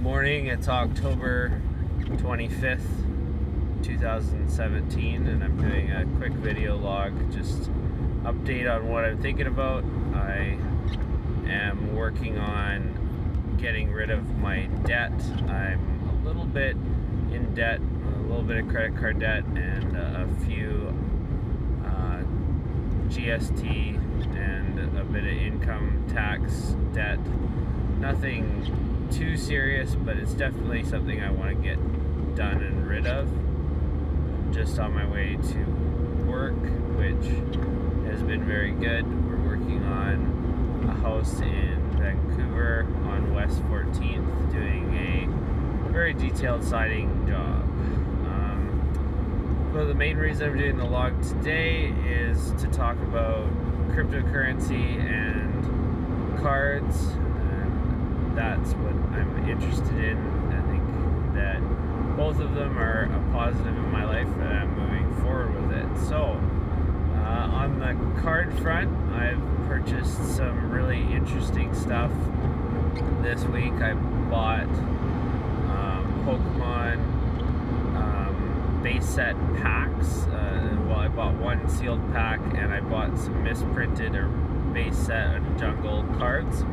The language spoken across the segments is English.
Morning, it's October 25th, 2017, and I'm doing a quick video log, just update on what I'm thinking about. I am working on getting rid of my debt. I'm a little bit in debt, a little bit of credit card debt, and a few GST and a bit of income tax debt. Nothing too serious, but it's definitely something I want to get done and rid of. I'm just on my way to work, which has been very good. We're working on a house in Vancouver on West 14th, doing a very detailed siding job. Well, the main reason I'm doing the log today is to talk about cryptocurrency and cards. That's what I'm interested in. I think that both of them are a positive in my life, and I'm moving forward with it. So, on the card front, I've purchased some really interesting stuff this week. I bought Pokemon base set packs. I bought one sealed pack, and I bought some misprinted or base set and jungle cards.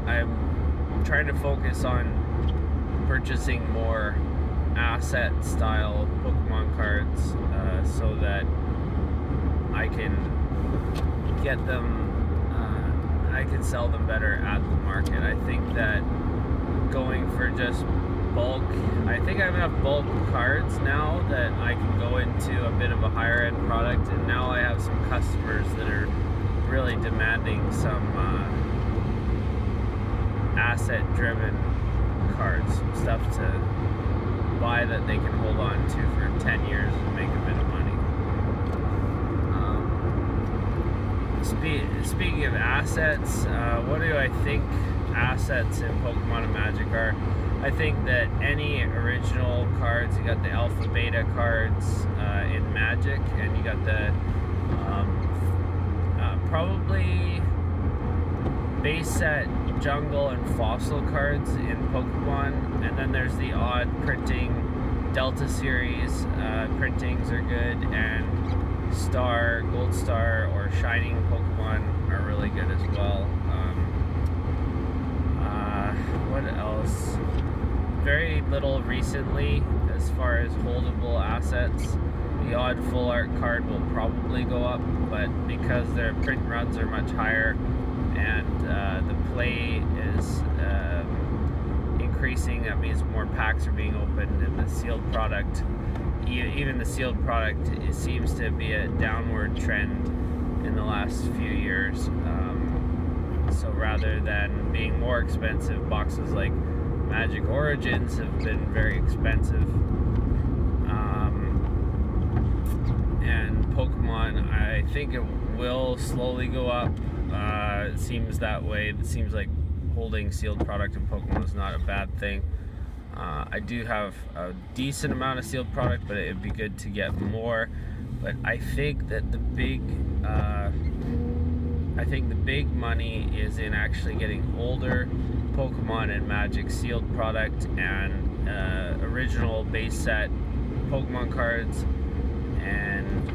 I'm trying to focus on purchasing more asset style Pokemon cards so that I can get them, I can sell them better at the market. I think that going for just bulk, I think I have enough bulk cards now that I can go into a bit of a higher end product, and now I have some customers that are really demanding some asset driven cards, stuff to buy that they can hold on to for 10 years and make a bit of money. Speaking of assets, what do I think assets in Pokemon and Magic are? I think that any original cards, you got the Alpha Beta cards in Magic, and you got the probably base set jungle and fossil cards in Pokemon, and then there's the odd printing Delta series printings are good, and Star, Gold Star, or Shining Pokemon are really good as well. What else? Very little recently as far as holdable assets. The odd full art card will probably go up, but because their print runs are much higher and the play is increasing, that means more packs are being opened, and the sealed product, even the sealed product, it seems to be a downward trend in the last few years. So rather than being more expensive, boxes like Magic Origins have been very expensive. And Pokemon, I think it will slowly go up. It seems that way. It seems like holding sealed product in Pokemon is not a bad thing. I do have a decent amount of sealed product, but it'd be good to get more. But I think that the big money is in actually getting older Pokemon and Magic sealed product and original base set Pokemon cards and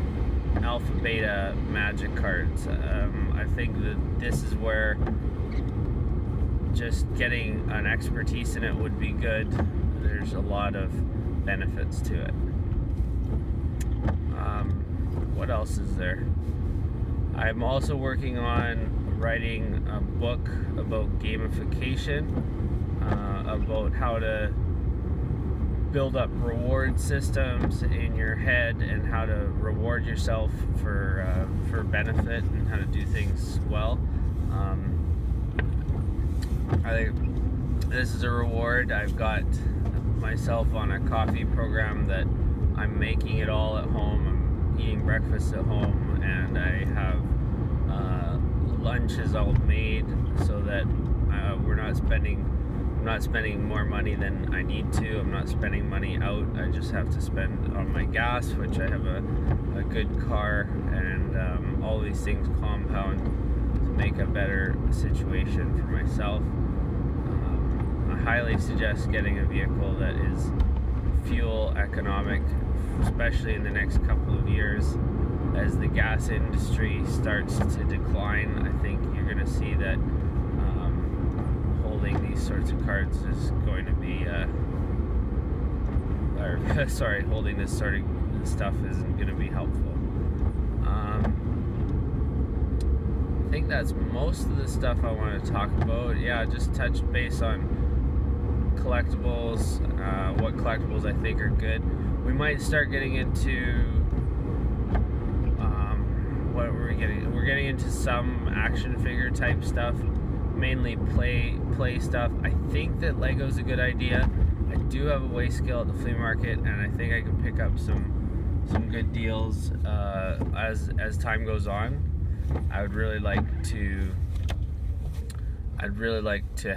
Alpha Beta Magic cards. I think that this is where just getting an expertise in it would be good. There's a lot of benefits to it. What else is there? I'm also working on writing a book about gamification, about how to build up reward systems in your head and how to reward yourself for benefit and how to do things well. I think this is a reward. I've got myself on a coffee program that I'm making it all at home. I'm eating breakfast at home, and I have lunches all made so that I'm not spending more money than I need to. I'm not spending money out. I just have to spend on my gas, which I have a good car, and all these things compound to make a better situation for myself. highly suggest getting a vehicle that is fuel economic, especially in the next couple of years. As the gas industry starts to decline, I think you're going to see that holding these sorts of cards is going to be, holding this sort of stuff isn't going to be helpful. I think that's most of the stuff I want to talk about. Yeah, just touch base on collectibles, what collectibles I think are good. We might start getting into what were we getting? We're getting into some action figure type stuff, mainly play stuff. I think that Lego's a good idea. I do have a weigh scale at the flea market, and I think I can pick up some good deals as time goes on. I'd really like to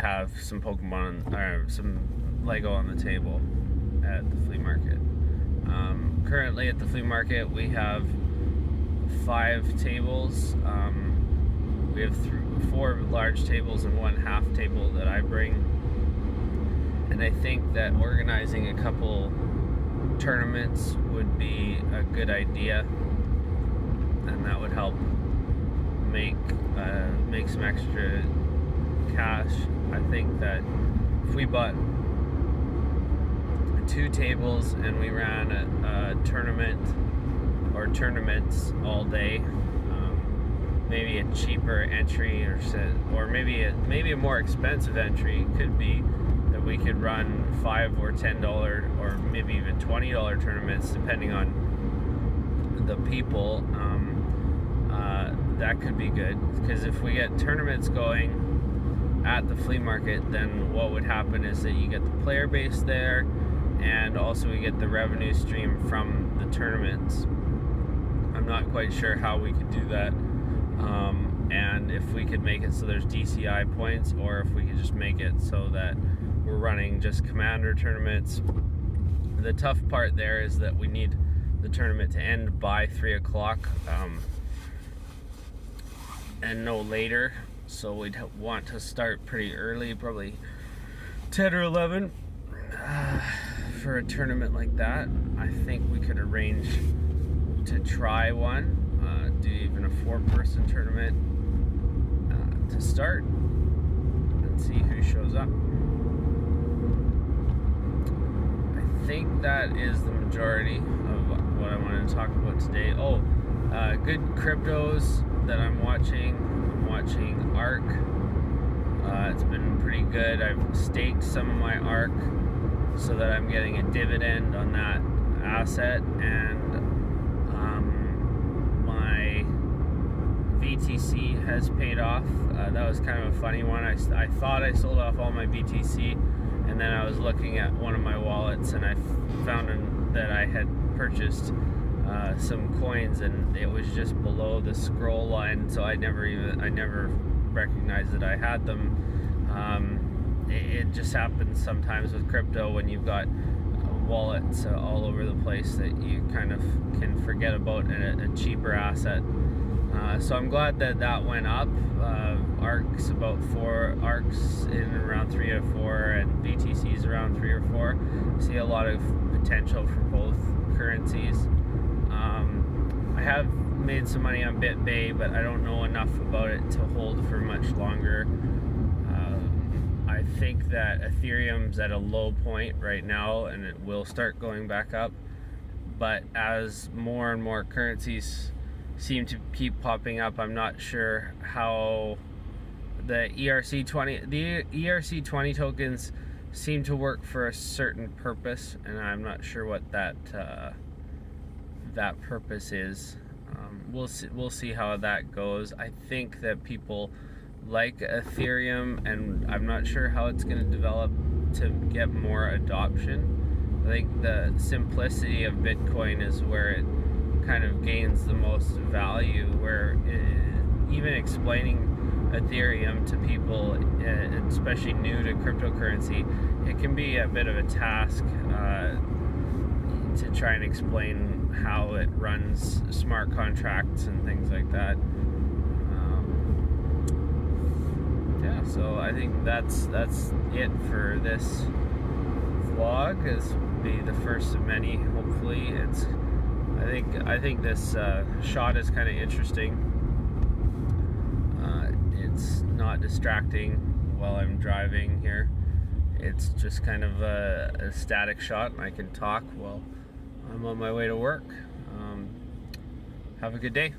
have some Pokemon or some Lego on the table at the flea market. Currently at the flea market we have 5 tables. We have 4 large tables and 1 half table that I bring, and I think that organizing a couple tournaments would be a good idea, and that would help make some extra cash. I think that if we bought 2 tables and we ran a tournament or tournaments all day, maybe a cheaper entry or maybe a more expensive entry could be that we could run $5 or $10 or maybe even $20 tournaments depending on the people. That could be good, because if we get tournaments going at the flea market, then what would happen is that you get the player base there, and also we get the revenue stream from the tournaments. I'm not quite sure how we could do that, and if we could make it so there's DCI points, or if we could just make it so that we're running just commander tournaments. The tough part there is that we need the tournament to end by 3 o'clock and no later, so we'd want to start pretty early, probably 10 or 11 for a tournament like that. I think we could arrange to try one, do even a 4-person tournament to start and see who shows up. I think that is the majority of what I wanted to talk about today. Good cryptos that I'm watching. I'm watching ARK. It's been pretty good. I've staked some of my ARK so that I'm getting a dividend on that asset, and my BTC has paid off. That was kind of a funny one. I thought I sold off all my BTC, and then I was looking at one of my wallets and I found that I had purchased some coins, and it was just below the scroll line, so I never recognized that I had them. It just happens sometimes with crypto when you've got wallets all over the place that you kind of can forget about a cheaper asset. So I'm glad that went up. ARK's about 4, ARK's in around 3 or 4, and BTC's around 3 or 4. See a lot of potential for both currencies. I have made some money on BitBay, but I don't know enough about it to hold for much longer. I think that Ethereum's at a low point right now, and it will start going back up. But as more and more currencies seem to keep popping up, I'm not sure how the ERC20 tokens seem to work for a certain purpose, and I'm not sure what that purpose is. We'll see how that goes. I think that people like Ethereum, and I'm not sure how it's going to develop to get more adoption. I think the simplicity of Bitcoin is where it kind of gains the most value, where even explaining Ethereum to people, especially new to cryptocurrency, it can be a bit of a task to try and explain how it runs smart contracts and things like that. Yeah, yeah, so I think that's it for this vlog. This will be the first of many. Hopefully, I think this shot is kind of interesting. It's not distracting while I'm driving here. It's just kind of a static shot, and I can talk while I'm on my way to work. Have a good day.